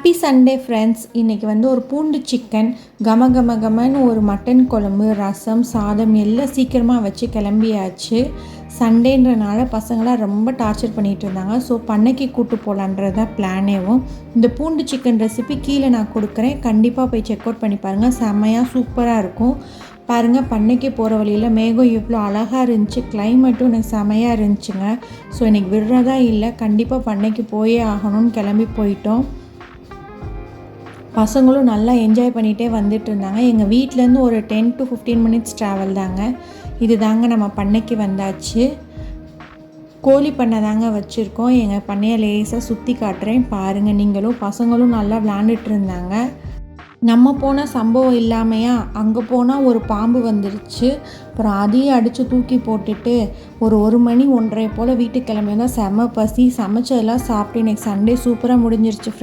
Happy Sunday friends. இன்றைக்கி ஒரு பூண்டு சிக்கன், கமன்னு ஒரு மட்டன் குழம்பு, ரசம், சாதம் எல்லாம் சீக்கிரமாக வச்சு கிளம்பியாச்சு. சண்டேன்றனால பசங்களாம் ரொம்ப டார்ச்சர் பண்ணிகிட்டு இருந்தாங்க. ஸோ பண்ணைக்கு கூட்டு போகலான்றது தான் பிளானேவும். இந்த பூண்டு சிக்கன் ரெசிபி கீழே நான் கொடுக்குறேன், கண்டிப்பாக போய் செக் அவுட் பண்ணி பாருங்கள். செம்மையாக சூப்பராக இருக்கும். பாருங்கள், பண்ணைக்கு போகிற வழியில் மேகம் எவ்வளோ அழகாக இருந்துச்சு, கிளைமேட்டும் எனக்கு செம்மையாக இருந்துச்சுங்க. ஸோ இன்றைக்கி விடுறதா இல்லை, கண்டிப்பாக பண்ணைக்கு போயே ஆகணும்னு கிளம்பி போயிட்டோம். பசங்களும் நல்லா என்ஜாய் பண்ணிகிட்டே வந்துட்டு இருந்தாங்க. எங்கள் வீட்டிலேருந்து ஒரு 10 to 15 மினிட்ஸ் ட்ராவல் தாங்க. இது தாங்க நம்ம பண்ணைக்கு வந்தாச்சு. கோழி பண்ணை தாங்க வச்சுருக்கோம். எங்கள் பண்ணையை லேசாக சுற்றி காட்டுறேன் பாருங்கள். நீங்களும் பசங்களும் நல்லா விளாண்டுட்டு இருந்தாங்க. நம்ம போன சம்பவம் இல்லாமையா, அங்கே போனால் ஒரு பாம்பு வந்துருச்சு. அப்புறம் அதையும் அடித்து தூக்கி போட்டுட்டு ஒரு மணி 1:30 போல் வீட்டுக்கு கிளம்பி வந்தால் செம்ம பசி. சமைச்சதெல்லாம் சாப்பிட்டு இன்றைக்கி சண்டே சூப்பராக முடிஞ்சிருச்சு ஃப்ரெண்ட்ஸ்.